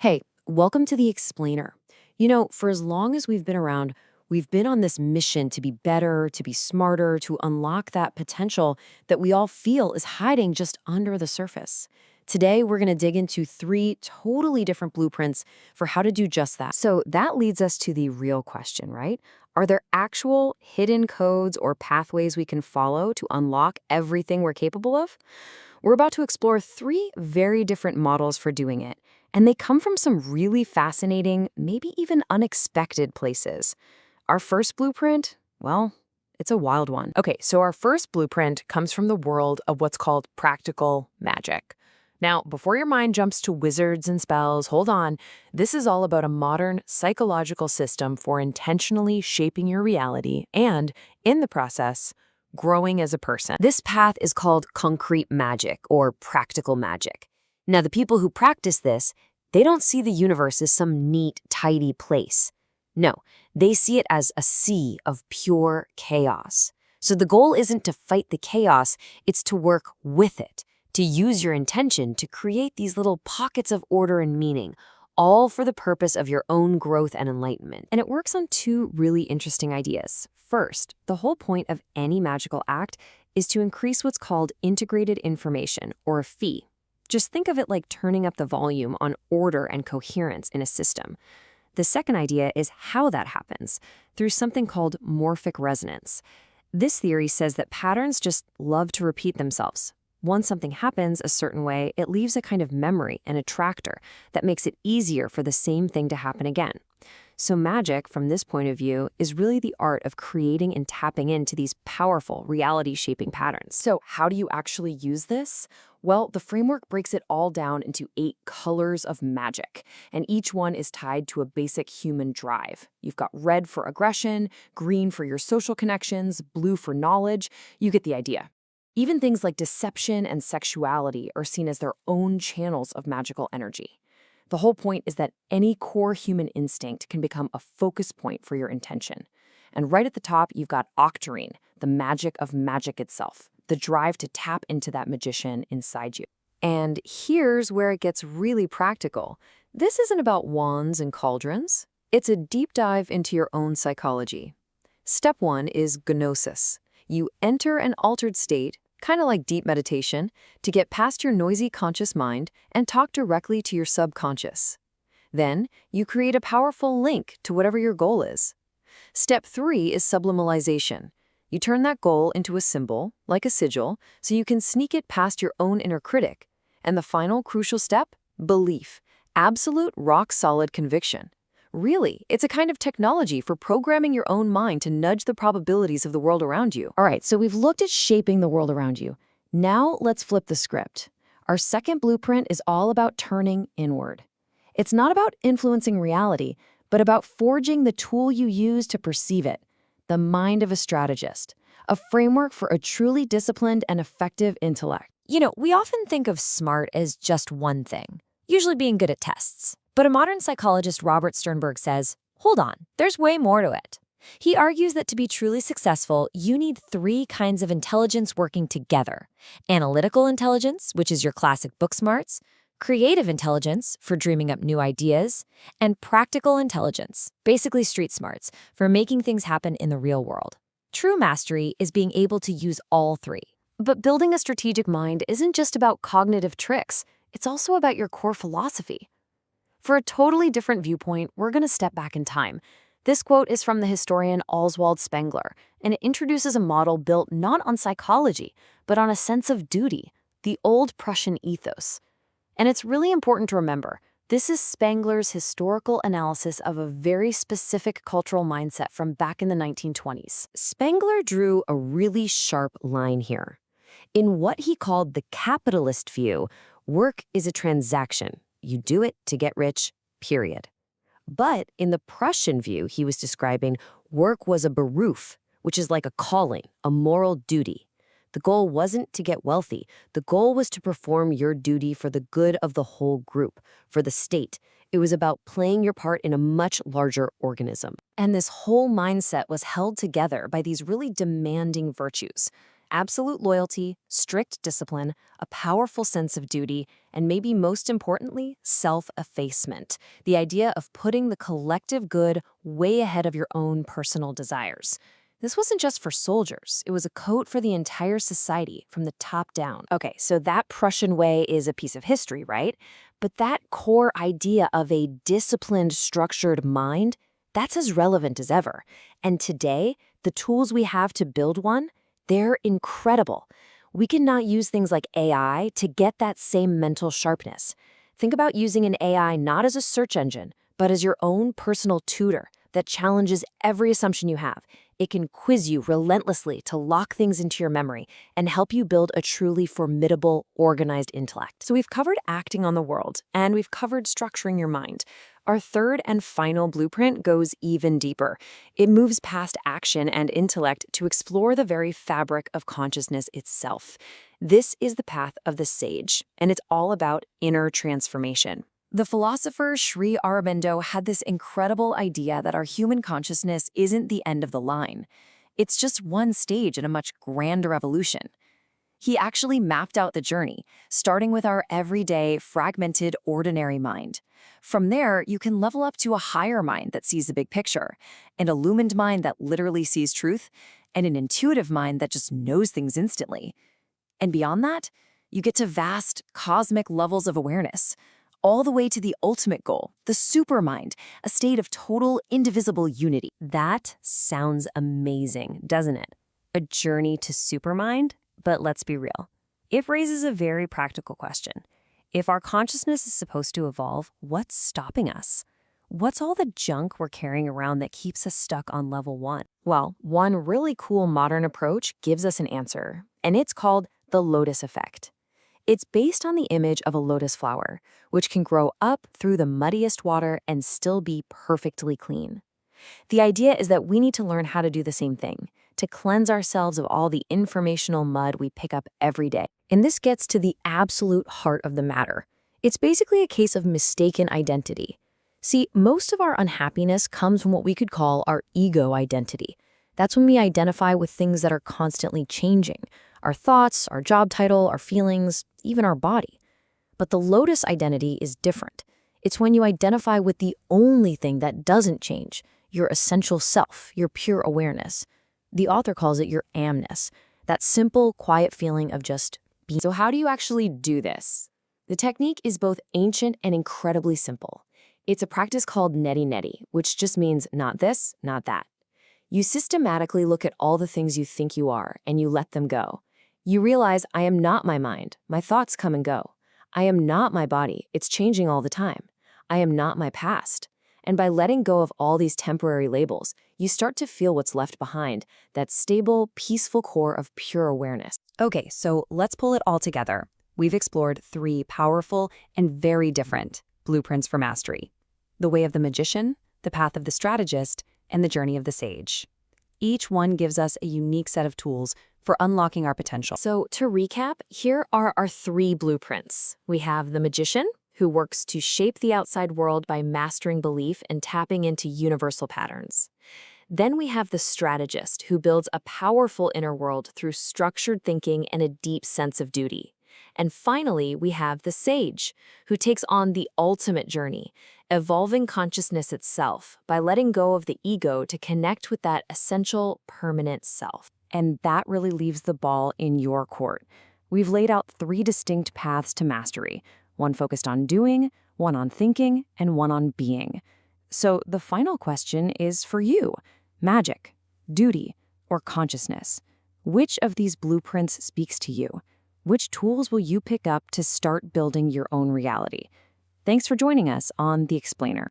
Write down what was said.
Hey, welcome to The Explainer. For as long as we've been around, we've been on this mission to be better, to be smarter, to unlock that potential that we all feel is hiding just under the surface. Today, we're going to dig into three totally different blueprints for how to do just that. So that leads us to the real question, right? Are there actual hidden codes or pathways we can follow to unlock everything we're capable of? We're about to explore three very different models for doing it, and they come from some really fascinating, maybe even unexpected places. Our first blueprint, well, it's a wild one. Okay, so our first blueprint comes from the world of what's called practical magic. Now, before your mind jumps to wizards and spells, hold on. This is all about a modern psychological system for intentionally shaping your reality and, in the process, growing as a person. This path is called concrete magic or practical magic. Now, the people who practice this, they don't see the universe as some neat, tidy place. No, they see it as a sea of pure chaos. So the goal isn't to fight the chaos, it's to work with it, to use your intention to create these little pockets of order and meaning, all for the purpose of your own growth and enlightenment. And it works on two really interesting ideas. First, the whole point of any magical act is to increase what's called integrated information, or a fee. Just think of it like turning up the volume on order and coherence in a system. The second idea is how that happens, through something called morphic resonance. This theory says that patterns just love to repeat themselves. Once something happens a certain way, it leaves a kind of memory, an attractor, that makes it easier for the same thing to happen again. So magic, from this point of view, is really the art of creating and tapping into these powerful reality-shaping patterns. So how do you actually use this? Well, the framework breaks it all down into 8 colors of magic, and each one is tied to a basic human drive. You've got red for aggression, green for your social connections, blue for knowledge. You get the idea. Even things like deception and sexuality are seen as their own channels of magical energy. The whole point is that any core human instinct can become a focus point for your intention. And right at the top, you've got octarine, the magic of magic itself, the drive to tap into that magician inside you. And here's where it gets really practical. This isn't about wands and cauldrons. It's a deep dive into your own psychology. Step 1 is gnosis. You enter an altered state, kind of like deep meditation, to get past your noisy conscious mind and talk directly to your subconscious. Then, you create a powerful link to whatever your goal is. Step 3 is sublimalization. You turn that goal into a symbol, like a sigil, so you can sneak it past your own inner critic. And the final crucial step? Belief. Absolute, rock-solid conviction. Really, it's a kind of technology for programming your own mind to nudge the probabilities of the world around you. All right, so we've looked at shaping the world around you. Now let's flip the script. Our second blueprint is all about turning inward. It's not about influencing reality, but about forging the tool you use to perceive it, the mind of a strategist, a framework for a truly disciplined and effective intellect. We often think of smart as just one thing, usually being good at tests. But a modern psychologist, Robert Sternberg, says, hold on, there's way more to it. He argues that to be truly successful, you need 3 kinds of intelligence working together. Analytical intelligence, which is your classic book smarts, creative intelligence, for dreaming up new ideas, and practical intelligence, basically street smarts, for making things happen in the real world. True mastery is being able to use all 3. But building a strategic mind isn't just about cognitive tricks. It's also about your core philosophy. For a totally different viewpoint, we're going to step back in time. This quote is from the historian Oswald Spengler, and it introduces a model built not on psychology, but on a sense of duty, the old Prussian ethos. And it's really important to remember, this is Spengler's historical analysis of a very specific cultural mindset from back in the 1920s. Spengler drew a really sharp line here. In what he called the capitalist view, work is a transaction. You do it to get rich, period. But in the Prussian view he was describing, work was a beruf, which is like a calling, a moral duty. The goal wasn't to get wealthy. The goal was to perform your duty for the good of the whole group, for the state. It was about playing your part in a much larger organism. And this whole mindset was held together by these really demanding virtues. Absolute loyalty, strict discipline, a powerful sense of duty, and maybe most importantly, self-effacement. The idea of putting the collective good way ahead of your own personal desires. This wasn't just for soldiers. It was a code for the entire society from the top down. Okay, so that Prussian way is a piece of history, right? But that core idea of a disciplined, structured mind, that's as relevant as ever. And today, the tools we have to build one, they're incredible. We can now use things like AI to get that same mental sharpness. Think about using an AI not as a search engine, but as your own personal tutor that challenges every assumption you have. It can quiz you relentlessly to lock things into your memory and help you build a truly formidable, organized intellect. So we've covered acting on the world, and we've covered structuring your mind. Our third and final blueprint goes even deeper. It moves past action and intellect to explore the very fabric of consciousness itself. This is the path of the sage, and it's all about inner transformation. The philosopher Sri Aurobindo had this incredible idea that our human consciousness isn't the end of the line. It's just one stage in a much grander evolution. He actually mapped out the journey, starting with our everyday, fragmented, ordinary mind. From there, you can level up to a higher mind that sees the big picture, an illumined mind that literally sees truth, and an intuitive mind that just knows things instantly. And beyond that, you get to vast, cosmic levels of awareness, all the way to the ultimate goal, the supermind, a state of total, indivisible unity. That sounds amazing, doesn't it? A journey to supermind? But let's be real. It raises a very practical question. If our consciousness is supposed to evolve, what's stopping us? What's all the junk we're carrying around that keeps us stuck on level 1? Well, one really cool modern approach gives us an answer, and it's called the lotus effect. It's based on the image of a lotus flower, which can grow up through the muddiest water and still be perfectly clean. The idea is that we need to learn how to do the same thing, to cleanse ourselves of all the informational mud we pick up every day. And this gets to the absolute heart of the matter. It's basically a case of mistaken identity. See, most of our unhappiness comes from what we could call our ego identity. That's when we identify with things that are constantly changing. Our thoughts, our job title, our feelings, even our body. But the lotus identity is different. It's when you identify with the only thing that doesn't change, your essential self, your pure awareness. The author calls it your amness, that simple, quiet feeling of just being. So how do you actually do this? The technique is both ancient and incredibly simple. It's a practice called neti neti, which just means not this, not that. You systematically look at all the things you think you are, and you let them go. You realize, I am not my mind. My thoughts come and go. I am not my body. It's changing all the time. I am not my past. And by letting go of all these temporary labels, you start to feel what's left behind, that stable, peaceful core of pure awareness. Okay, so let's pull it all together. We've explored 3 powerful and very different blueprints for mastery: the way of the magician, the path of the strategist, and the journey of the sage. Each one gives us a unique set of tools for unlocking our potential. So to recap, here are our 3 blueprints. We have the magician, who works to shape the outside world by mastering belief and tapping into universal patterns. Then we have the strategist, who builds a powerful inner world through structured thinking and a deep sense of duty. And finally, we have the sage, who takes on the ultimate journey, evolving consciousness itself by letting go of the ego to connect with that essential, permanent self. And that really leaves the ball in your court. We've laid out 3 distinct paths to mastery, one focused on doing, one on thinking, and one on being. So the final question is for you: magic, duty, or consciousness? Which of these blueprints speaks to you? Which tools will you pick up to start building your own reality? Thanks for joining us on The Explainer.